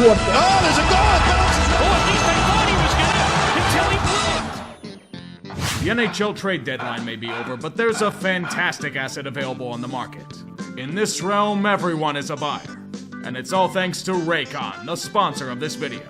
Oh, there's a goal! The NHL Trade Deadline may be over, but there's a fantastic asset available on the market. In this realm, everyone is a buyer. And it's all thanks to Raycon, the sponsor of this video.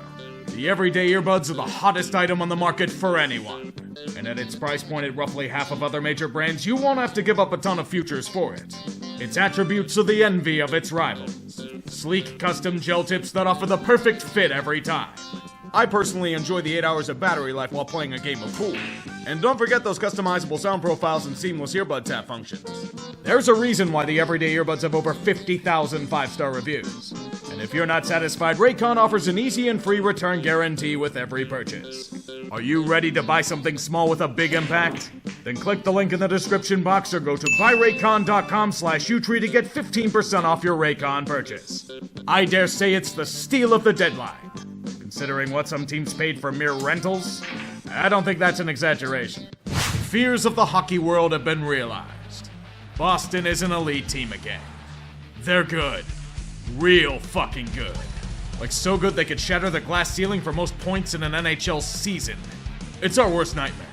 The everyday earbuds are the hottest item on the market for anyone. And at its price point at roughly half of other major brands, you won't have to give up a ton of futures for it. Its attributes are the envy of its rivals. Sleek custom gel tips that offer the perfect fit every time. I personally enjoy the 8 hours of battery life while playing a game of pool. And don't forget those customizable sound profiles and seamless earbud tap functions. There's a reason why the everyday earbuds have over 50,000 5-star reviews. And if you're not satisfied, Raycon offers an easy and free return guarantee with every purchase. Are you ready to buy something small with a big impact? Then click the link in the description box or go to buyraycon.com/utree to get 15% off your Raycon purchase. I dare say it's the steal of the deadline. Considering what some teams paid for mere rentals, I don't think that's an exaggeration. Fears of the hockey world have been realized. Boston is an elite team again. They're good. Real fucking good. Like so good they could shatter the glass ceiling for most points in an NHL season. It's our worst nightmare.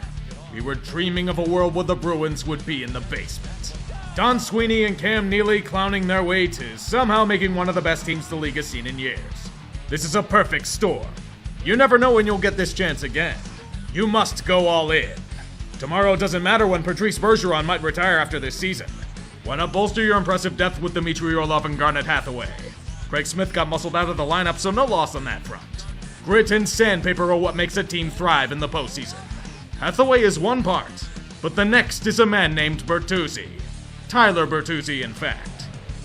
We were dreaming of a world where the Bruins would be in the basement. Don Sweeney and Cam Neely clowning their way to somehow making one of the best teams the league has seen in years. This is a perfect storm. You never know when you'll get this chance again. You must go all in. Tomorrow doesn't matter when Patrice Bergeron might retire after this season. Why not bolster your impressive depth with Dmitry Orlov and Garnet Hathaway? Craig Smith got muscled out of the lineup, so no loss on that front. Grit and sandpaper are what makes a team thrive in the postseason. Hathaway is one part, but the next is a man named Bertuzzi. Tyler Bertuzzi, in fact.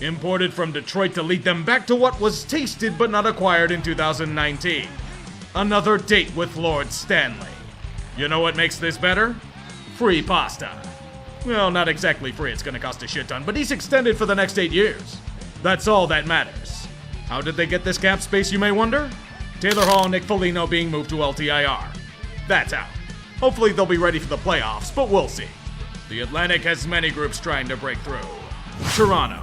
Imported from Detroit to lead them back to what was tasted but not acquired in 2019. Another date with Lord Stanley. You know what makes this better? Free pasta. Well, not exactly free, it's gonna cost a shit ton, but he's extended for the next 8 years. That's all that matters. How did they get this cap space, you may wonder? Taylor Hall and Nick Foligno being moved to LTIR. That's out. Hopefully they'll be ready for the playoffs, but we'll see. The Atlantic has many groups trying to break through. Toronto.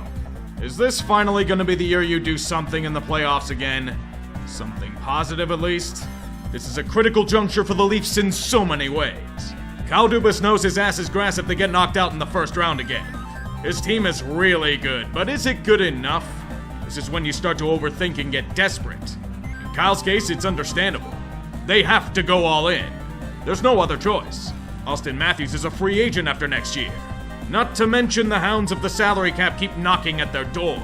Is this finally going to be the year you do something in the playoffs again? Something positive, at least? This is a critical juncture for the Leafs in so many ways. Kyle Dubas knows his ass is grass if they get knocked out in the first round again. His team is really good, but is it good enough? This is when you start to overthink and get desperate. In Kyle's case, it's understandable. They have to go all in. There's no other choice. Austin Matthews is a free agent after next year. Not to mention the hounds of the salary cap keep knocking at their door.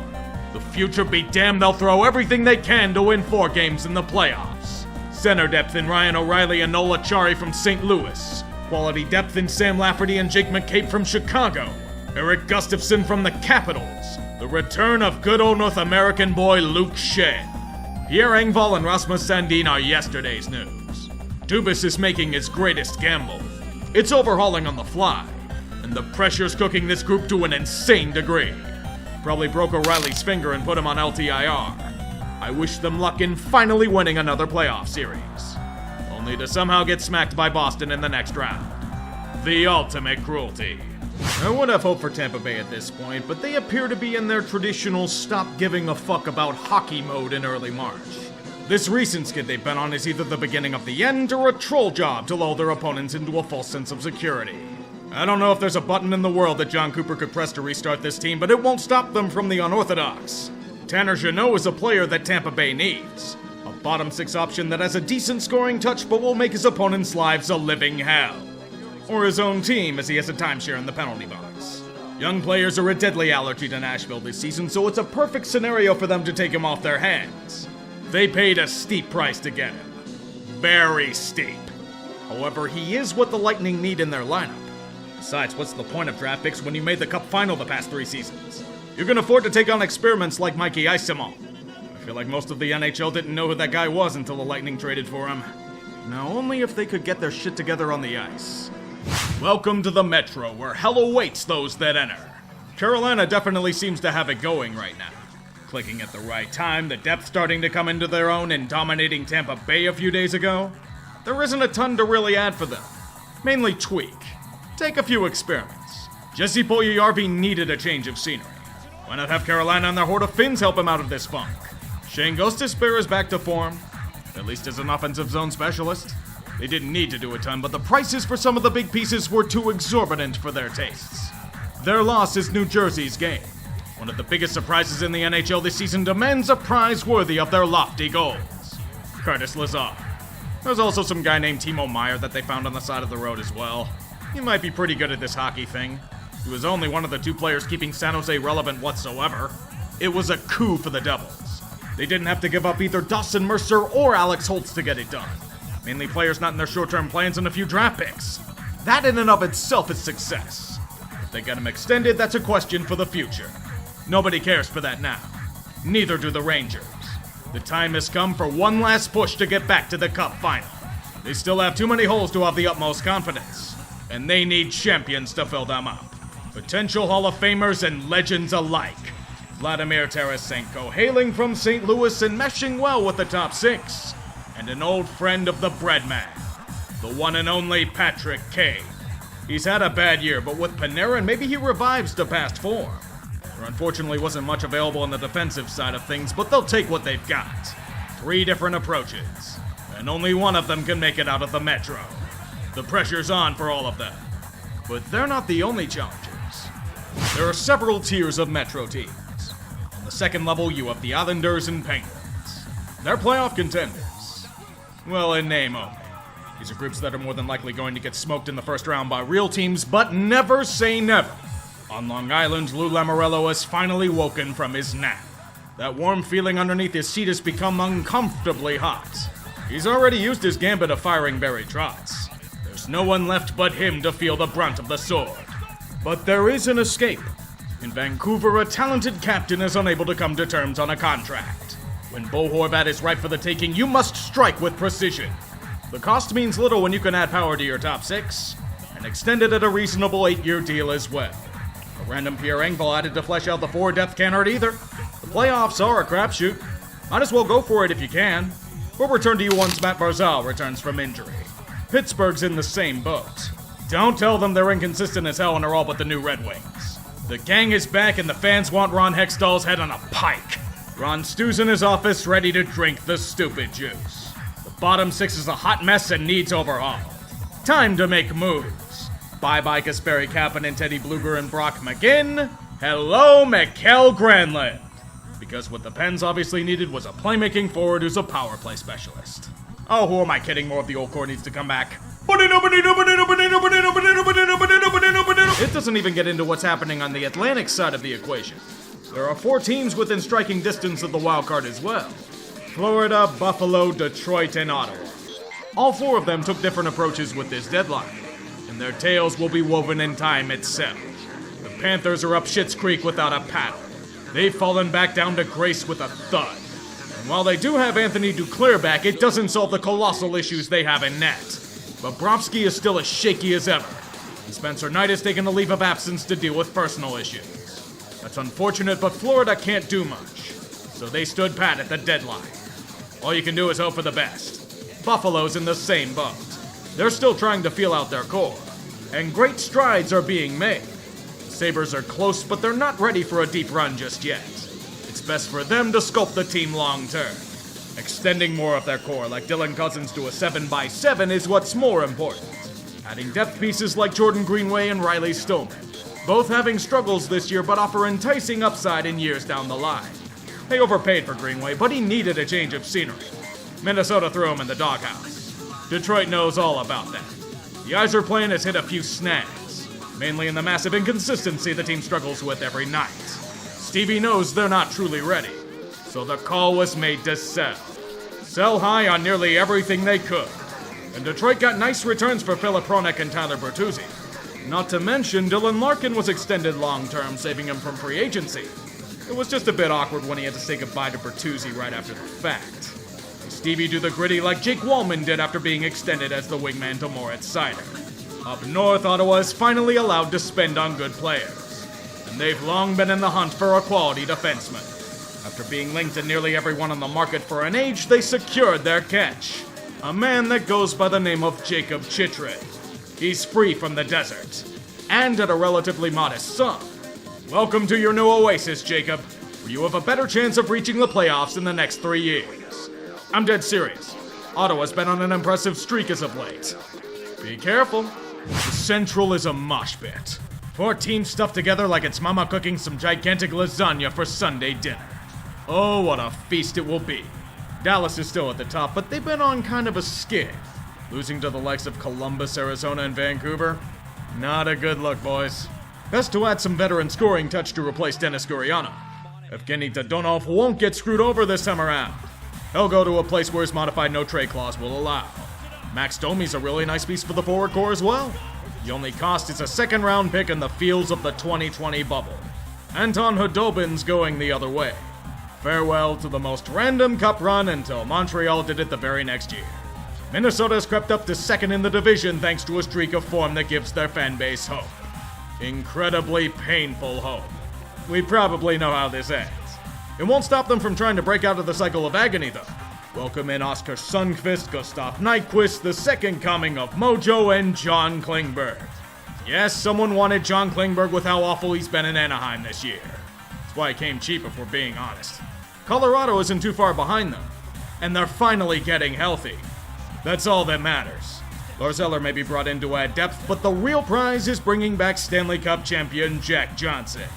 The future be damned, they'll throw everything they can to win 4 games in the playoffs. Center depth in Ryan O'Reilly and Nola Chari from St. Louis. Quality depth in Sam Lafferty and Jake McCabe from Chicago. Eric Gustafson from the Capitals. The return of good old North American boy Luke Schenn. Pierre Engvall and Rasmus Sandin are yesterday's news. Dubas is making his greatest gamble. It's overhauling on the fly. And the pressure's cooking this group to an insane degree. Probably broke O'Reilly's finger and put him on LTIR. I wish them luck in finally winning another playoff series. Only to somehow get smacked by Boston in the next round. The ultimate cruelty. I would have hoped for Tampa Bay at this point, but they appear to be in their traditional stop giving a fuck about hockey mode in early March. This recent skid they've been on is either the beginning of the end or a troll job to lull their opponents into a false sense of security. I don't know if there's a button in the world that John Cooper could press to restart this team, but it won't stop them from the unorthodox. Tanner Jeannot is a player that Tampa Bay needs. A bottom 6 option that has a decent scoring touch but will make his opponents' lives a living hell. Or his own team, as he has a timeshare in the penalty box. Young players are a deadly allergy to Nashville this season, so it's a perfect scenario for them to take him off their hands. They paid a steep price to get him. Very steep. However, he is what the Lightning need in their lineup. Besides, what's the point of draft picks when you made the Cup final the past 3 seasons? You can afford to take on experiments like Mikey Eyssimont. I feel like most of the NHL didn't know who that guy was until the Lightning traded for him. Now, only if they could get their shit together on the ice. Welcome to the Metro, where hell awaits those that enter. Carolina definitely seems to have it going right now. Clicking at the right time, the depth starting to come into their own, and dominating Tampa Bay a few days ago. There isn't a ton to really add for them. Mainly tweak. Take a few experiments. Jesse Puljujarvi needed a change of scenery. Why not have Carolina and their horde of Finns help him out of this funk? Shane Gostisbehere is back to form, at least as an offensive zone specialist. They didn't need to do a ton, but the prices for some of the big pieces were too exorbitant for their tastes. Their loss is New Jersey's game. One of the biggest surprises in the NHL this season demands a prize worthy of their lofty goals. Curtis Lazar. There's also some guy named Timo Meier that they found on the side of the road as well. He might be pretty good at this hockey thing. He was only one of the 2 players keeping San Jose relevant whatsoever. It was a coup for the Devils. They didn't have to give up either Dawson Mercer or Alex Holtz to get it done. Mainly players not in their short-term plans and a few draft picks. That in and of itself is success. If they get him extended, that's a question for the future. Nobody cares for that now. Neither do the Rangers. The time has come for one last push to get back to the Cup final. They still have too many holes to have the utmost confidence, and they need champions to fill them up. Potential Hall of Famers and legends alike. Vladimir Tarasenko, hailing from St. Louis and meshing well with the top 6. And an old friend of the Breadman, the one and only Patrick Kane. He's had a bad year, but with Panarin, maybe he revives to past form. There unfortunately wasn't much available on the defensive side of things, but they'll take what they've got. 3 different approaches, and only one of them can make it out of the Metro. The pressure's on for all of them. But they're not the only challengers. There are several tiers of Metro teams. On the second level, you have the Islanders and Penguins. They're playoff contenders. Well, in name only. These are groups that are more than likely going to get smoked in the first round by real teams, but never say never. On Long Island, Lou Lamoriello has finally woken from his nap. That warm feeling underneath his seat has become uncomfortably hot. He's already used his gambit of firing Barry Trotz. There's no one left but him to feel the brunt of the sword. But there is an escape. In Vancouver, a talented captain is unable to come to terms on a contract. When Bo Horvat is ripe for the taking, you must strike with precision. The cost means little when you can add power to your top 6, and extend it at a reasonable 8-year deal as well. A random Pierre Engvall added to flesh out the 4 depth can't hurt either. The playoffs are a crapshoot. Might as well go for it if you can. We'll return to you once Matt Barzal returns from injury. Pittsburgh's in the same boat. Don't tell them they're inconsistent as hell and are all but the new Red Wings. The gang is back and the fans want Ron Hextall's head on a pike. Ron stew's in his office ready to drink the stupid juice. The bottom 6 is a hot mess and needs overhaul. Time to make moves. Bye-bye Kasperi Kapanen and Teddy Bluger and Brock McGinn. Hello, Mikael Granlund. Because what the Pens obviously needed was a playmaking forward who's a power play specialist. Oh, who am I kidding? More of the old core needs to come back. It doesn't even get into what's happening on the Atlantic side of the equation. There are 4 teams within striking distance of the wild card as well. Florida, Buffalo, Detroit, and Ottawa. All 4 of them took different approaches with this deadline, and their tales will be woven in time itself. The Panthers are up Schitt's Creek without a paddle. They've fallen back down to grace with a thud. And while they do have Anthony Duclair back, it doesn't solve the colossal issues they have in net. Bobrovsky is still as shaky as ever, and Spencer Knight has taken a leave of absence to deal with personal issues. That's unfortunate, but Florida can't do much, so they stood pat at the deadline. All you can do is hope for the best. Buffalo's in the same boat. They're still trying to feel out their core, and great strides are being made. The Sabres are close, but they're not ready for a deep run just yet. It's best for them to sculpt the team long-term. Extending more of their core like Dylan Cousins to a 7x7 is what's more important. Adding depth pieces like Jordan Greenway and Riley Stillman. Both having struggles this year but offer enticing upside in years down the line. They overpaid for Greenway, but he needed a change of scenery. Minnesota threw him in the doghouse. Detroit knows all about that. The Yzerplan has hit a few snags, mainly in the massive inconsistency the team struggles with every night. Stevie knows they're not truly ready, so the call was made to sell. Sell high on nearly everything they could. And Detroit got nice returns for Philip Hronek and Tyler Bertuzzi. Not to mention, Dylan Larkin was extended long-term, saving him from free agency. It was just a bit awkward when he had to say goodbye to Bertuzzi right after the fact. Stevie do the gritty like Jake Wallman did after being extended as the wingman to Moritz Seider. Up north, Ottawa is finally allowed to spend on good players, and they've long been in the hunt for a quality defenseman. After being linked to nearly everyone on the market for an age, they secured their catch. A man that goes by the name of Jacob Chychrun. He's free from the desert, and at a relatively modest sum. Welcome to your new oasis, Jacob. where you have a better chance of reaching the playoffs in the next 3 years. I'm dead serious. Ottawa's been on an impressive streak as of late. Be careful. The Central is a mosh pit. 4 teams stuffed together like it's mama cooking some gigantic lasagna for Sunday dinner. Oh, what a feast it will be. Dallas is still at the top, but they've been on kind of a skid. Losing to the likes of Columbus, Arizona, and Vancouver? Not a good look, boys. Best to add some veteran scoring touch to replace Denis Gurianov. Evgeny Dadonov won't get screwed over this time around. He'll go to a place where his modified no-trade clause will allow. Max Domi's a really nice piece for the forward core as well. The only cost is a second-round pick in the fields of the 2020 bubble. Anton Khudobin's going the other way. Farewell to the most random cup run until Montreal did it the very next year. Minnesota has crept up to second in the division thanks to a streak of form that gives their fan base hope. Incredibly painful hope. We probably know how this ends. It won't stop them from trying to break out of the cycle of agony, though. Welcome in Oscar Sundqvist, Gustav Nyquist, the second coming of Mojo, and John Klingberg. Yes, someone wanted John Klingberg with how awful he's been in Anaheim this year. That's why he came cheap if we're being honest. Colorado isn't too far behind them, and they're finally getting healthy. That's all that matters. Lars Eller may be brought in to add depth, but the real prize is bringing back Stanley Cup champion Jack Johnson.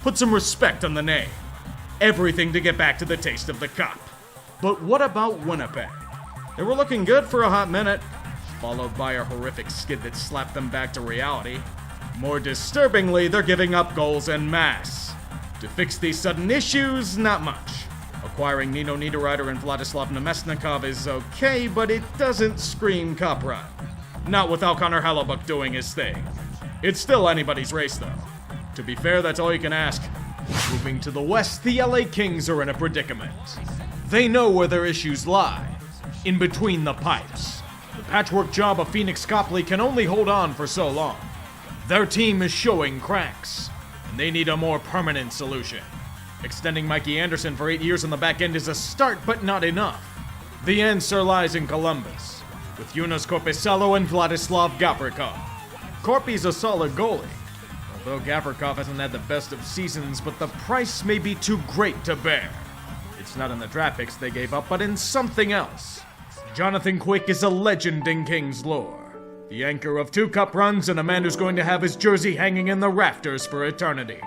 Put some respect on the name. Everything to get back to the taste of the cup. But what about Winnipeg? They were looking good for a hot minute, followed by a horrific skid that slapped them back to reality. More disturbingly, they're giving up goals en masse. To fix these sudden issues, not much. Acquiring Nino Niederreiter and Vladislav Nemesnikov is okay, but it doesn't scream cup run. Not without Connor Hellebuyck doing his thing. It's still anybody's race, though. To be fair, that's all you can ask. Moving to the west, the LA Kings are in a predicament. They know where their issues lie. In between the pipes. The patchwork job of Phoenix Copley can only hold on for so long. Their team is showing cracks, and they need a more permanent solution. Extending Mikey Anderson for 8 years on the back end is a start, but not enough. The answer lies in Columbus, with Jonas Korpisalo and Vladislav Gavrikov. Korpi's a solid goalie, although Gavrikov hasn't had the best of seasons, but the price may be too great to bear. It's not in the draft picks they gave up, but in something else. Jonathan Quick is a legend in Kings lore. The anchor of 2 cup runs and a man who's going to have his jersey hanging in the rafters for eternity.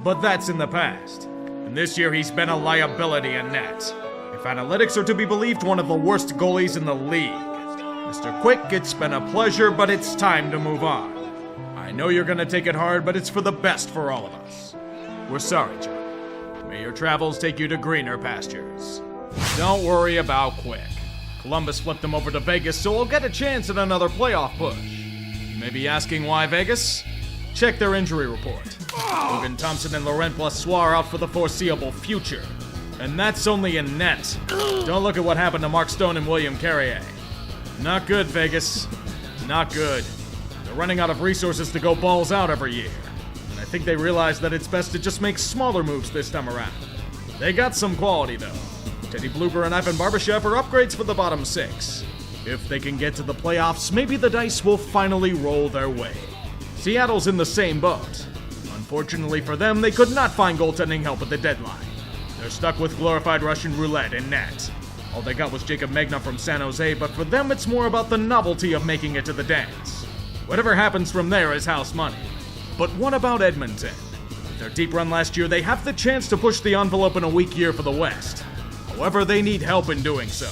But that's in the past. And this year he's been a liability in net. If analytics are to be believed, one of the worst goalies in the league. Mr. Quick, it's been a pleasure, but it's time to move on. I know you're gonna take it hard, but it's for the best for all of us. We're sorry, John. May your travels take you to greener pastures. Don't worry about Quick. Columbus flipped him over to Vegas, so we'll get a chance at another playoff push. You may be asking why Vegas? Check their injury report. Logan Thompson and Laurent Blessois are out for the foreseeable future. And that's only in net. Don't look at what happened to Mark Stone and William Carrier. Not good, Vegas. Not good. They're running out of resources to go balls out every year. And I think they realize that it's best to just make smaller moves this time around. They got some quality, though. Teddy Bluber and Ivan Barbashev are upgrades for the bottom 6. If they can get to the playoffs, maybe the dice will finally roll their way. Seattle's in the same boat. Unfortunately for them, they could not find goaltending help at the deadline. They're stuck with glorified Russian roulette in net. All they got was Jacob Magna from San Jose, but for them it's more about the novelty of making it to the dance. Whatever happens from there is house money. But what about Edmonton? With their deep run last year, they have the chance to push the envelope in a weak year for the West. However, they need help in doing so,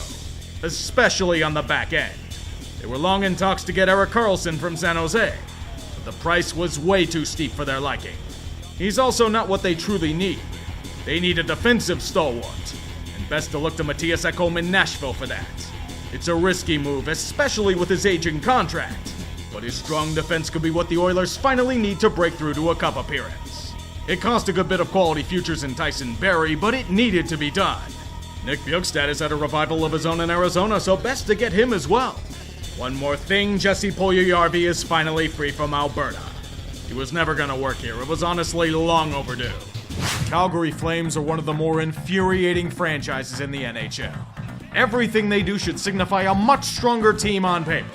especially on the back end. They were long in talks to get Erik Karlsson from San Jose, but the price was way too steep for their liking. He's also not what they truly need. They need a defensive stalwart, and best to look to Matthias Ekholm in Nashville for that. It's a risky move, especially with his aging contract, but his strong defense could be what the Oilers finally need to break through to a cup appearance. It cost a good bit of quality futures in Tyson Barrie, but it needed to be done. Nick Bjugstad has had a revival of his own in Arizona, so best to get him as well. One more thing, Jesse Puljujärvi is finally free from Alberta. He was never gonna work here. It was honestly long overdue. The Calgary Flames are one of the more infuriating franchises in the NHL. Everything they do should signify a much stronger team on paper.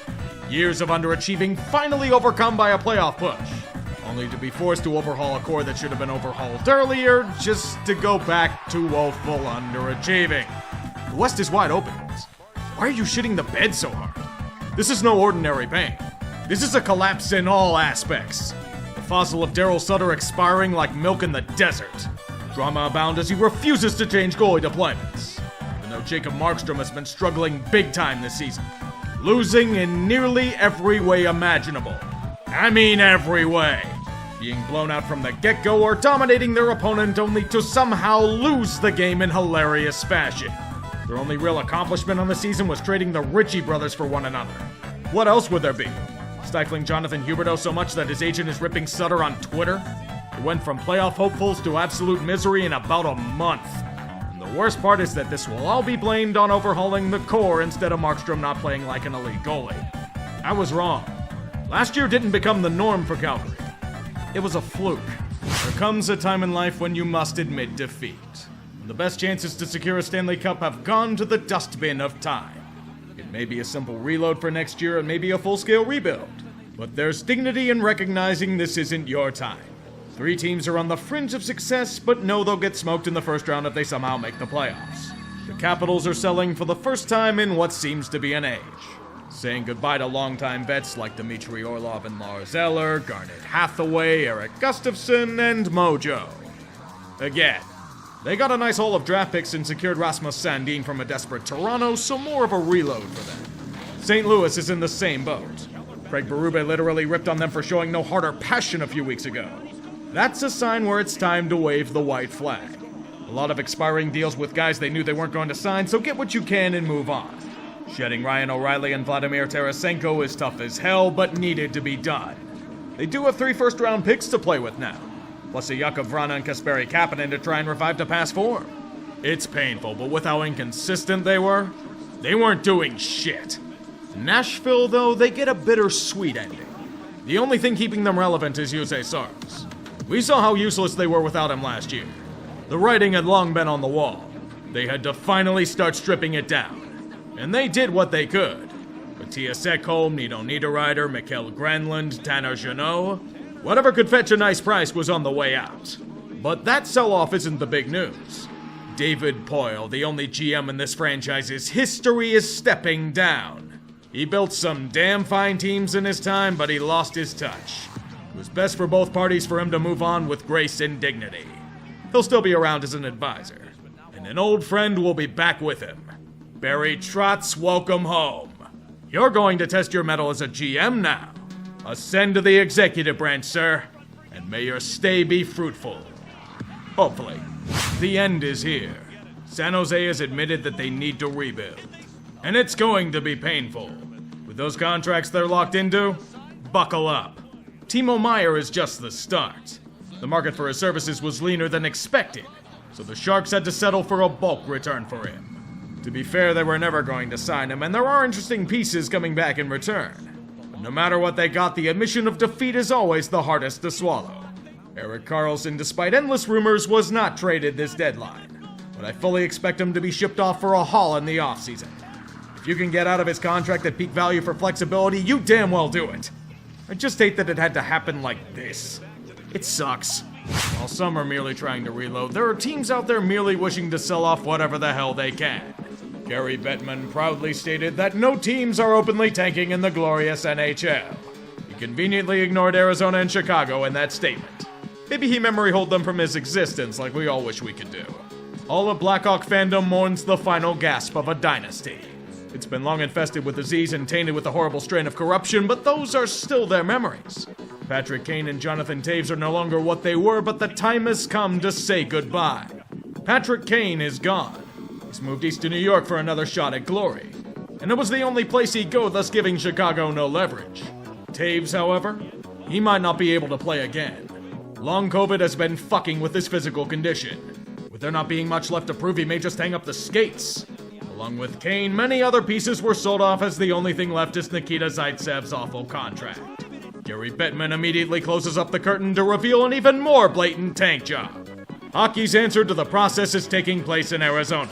Years of underachieving finally overcome by a playoff push. only to be forced to overhaul a core that should have been overhauled earlier, just to go back to woeful underachieving. The West is wide open. Why are you shitting the bed so hard? This is no ordinary pain. This is a collapse in all aspects. The fossil of Daryl Sutter expiring like milk in the desert. Drama abound as he refuses to change goalie deployments. Even though Jacob Markstrom has been struggling big time this season. Losing in nearly every way imaginable. I mean every way. Being blown out from the get-go or dominating their opponent only to somehow lose the game in hilarious fashion. Their only real accomplishment on the season was trading the Ritchie brothers for one another. What else would there be? Stifling Jonathan Huberdeau so much that his agent is ripping Sutter on Twitter? It went from playoff hopefuls to absolute misery in about a month. And the worst part is that this will all be blamed on overhauling the core instead of Markstrom not playing like an elite goalie. I was wrong. Last year didn't become the norm for Calgary. It was a fluke. There comes a time in life when you must admit defeat. And the best chances to secure a Stanley Cup have gone to the dustbin of time. It may be a simple reload for next year and maybe a full-scale rebuild. But there's dignity in recognizing this isn't your time. 3 teams are on the fringe of success, but know they'll get smoked in the first round if they somehow make the playoffs. The Capitals are selling for the first time in what seems to be an age. Saying goodbye to longtime vets like Dmitry Orlov and Lars Eller, Garnet Hathaway, Eric Gustafsson, and Mojo. Again, they got a nice haul of draft picks and secured Rasmus Sandin from a desperate Toronto, so more of a reload for them. St. Louis is in the same boat. Craig Berube literally ripped on them for showing no heart or passion a few weeks ago. That's a sign where it's time to wave the white flag. A lot of expiring deals with guys they knew they weren't going to sign, so get what you can and move on. Shedding Ryan O'Reilly and Vladimir Tarasenko is tough as hell, but needed to be done. They do have 3 first-round picks to play with now, plus a Jakub Vrana and Kasperi Kapanen to try and revive to past form. It's painful, but with how inconsistent they weren't doing shit. Nashville, though, they get a bittersweet ending. The only thing keeping them relevant is Jussi Saros. We saw how useless they were without him last year. The writing had long been on the wall. They had to finally start stripping it down. And they did what they could. Matthias Ekholm, Nino Niederreiter, Mikael Granlund, Tanner Jeannot, whatever could fetch a nice price was on the way out. But that sell-off isn't the big news. David Poile, the only GM in this franchise's history, is stepping down. He built some damn fine teams in his time, but he lost his touch. It was best for both parties for him to move on with grace and dignity. He'll still be around as an advisor, and an old friend will be back with him. Barry Trotz, welcome home. You're going to test your mettle as a GM now. Ascend to the executive branch, sir, and may your stay be fruitful. Hopefully. The end is here. San Jose has admitted that they need to rebuild. And it's going to be painful. With those contracts they're locked into, buckle up. Timo Meier is just the start. The market for his services was leaner than expected, so the Sharks had to settle for a bulk return for him. To be fair, they were never going to sign him, and there are interesting pieces coming back in return. But no matter what they got, the admission of defeat is always the hardest to swallow. Erik Karlsson, despite endless rumors, was not traded this deadline. But I fully expect him to be shipped off for a haul in the offseason. If you can get out of his contract at peak value for flexibility, you damn well do it. I just hate that it had to happen like this. It sucks. While some are merely trying to reload, there are teams out there merely wishing to sell off whatever the hell they can. Gary Bettman proudly stated that no teams are openly tanking in the glorious NHL. He conveniently ignored Arizona and Chicago in that statement. Maybe he memory holed them from his existence like we all wish we could do. All of Blackhawk fandom mourns the final gasp of a dynasty. It's been long infested with disease and tainted with a horrible strain of corruption, but those are still their memories. Patrick Kane and Jonathan Toews are no longer what they were, but the time has come to say goodbye. Patrick Kane is gone. He's moved east to New York for another shot at glory. And it was the only place he'd go, thus giving Chicago no leverage. Toews, however, he might not be able to play again. Long COVID has been fucking with his physical condition. With there not being much left to prove, he may just hang up the skates. Along with Kane, many other pieces were sold off as the only thing left is Nikita Zaitsev's awful contract. Gary Bettman immediately closes up the curtain to reveal an even more blatant tank job. Hockey's answer to the process is taking place in Arizona.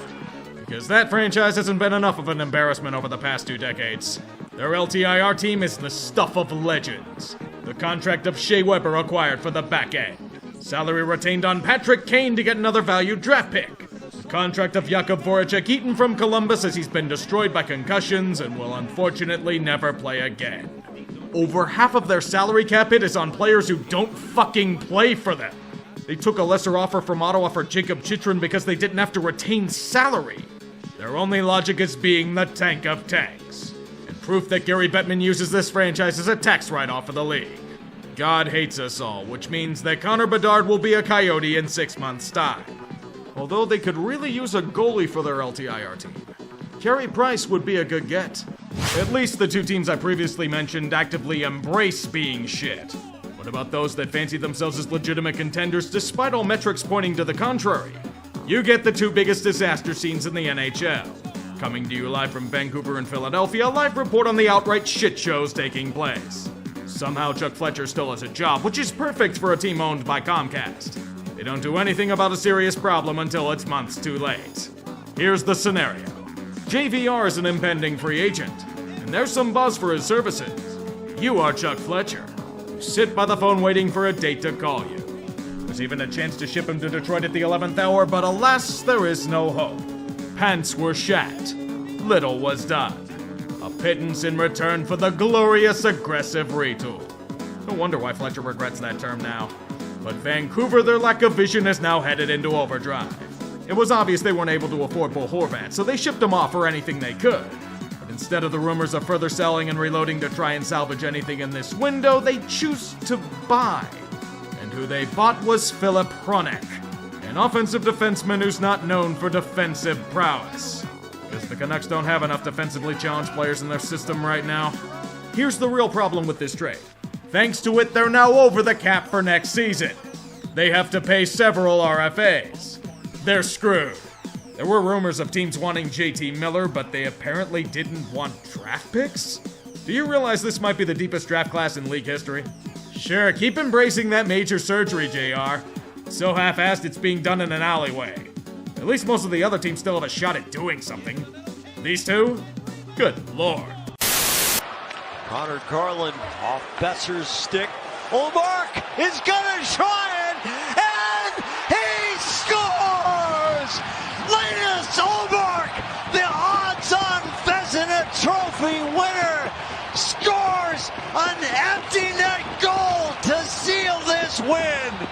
Because that franchise hasn't been enough of an embarrassment over the past 2 decades. Their LTIR team is the stuff of legends. The contract of Shea Weber acquired for the back end. Salary retained on Patrick Kane to get another valued draft pick. The contract of Jakub Voracek eaten from Columbus as he's been destroyed by concussions and will unfortunately never play again. Over half of their salary cap hit is on players who don't fucking play for them. They took a lesser offer from Ottawa for Jacob Chychrun because they didn't have to retain salary. Their only logic is being the tank of tanks. And proof that Gary Bettman uses this franchise as a tax write-off for the league. God hates us all, which means that Connor Bedard will be a Coyote in 6 months' time. Although they could really use a goalie for their LTIR team. Carey Price would be a good get. At least the two teams I previously mentioned actively embrace being shit. What about those that fancy themselves as legitimate contenders despite all metrics pointing to the contrary? You get the two biggest disaster scenes in the NHL. Coming to you live from Vancouver and Philadelphia, a live report on the outright shit shows taking place. Somehow Chuck Fletcher still has a job, which is perfect for a team owned by Comcast. They don't do anything about a serious problem until it's months too late. Here's the scenario. JVR is an impending free agent, and there's some buzz for his services. You are Chuck Fletcher. You sit by the phone waiting for a date to call you. There's even a chance to ship him to Detroit at the 11th hour, but alas, there is no hope. Pants were shat. Little was done. A pittance in return for the glorious aggressive retool. No wonder why Fletcher regrets that term now. But Vancouver, their lack of vision is now headed into overdrive. It was obvious they weren't able to afford Bo Horvat, so they shipped him off for anything they could. But instead of the rumors of further selling and reloading to try and salvage anything in this window, they choose to buy. And who they bought was Philip Hronek, an offensive defenseman who's not known for defensive prowess. Because the Canucks don't have enough defensively challenged players in their system right now. Here's the real problem with this trade. Thanks to it, they're now over the cap for next season. They have to pay several RFAs. They're screwed. There were rumors of teams wanting JT Miller, but they apparently didn't want draft picks? Do you realize this might be the deepest draft class in league history? Sure, keep embracing that major surgery, JR. It's so half-assed it's being done in an alleyway. At least most of the other teams still have a shot at doing something. These two? Good lord. Connor Garland off Besser's stick. Olmark is gonna try it, and he scores! Linus Olmark, the odds-on Vezina Trophy winner, scores an empty net goal to seal this win.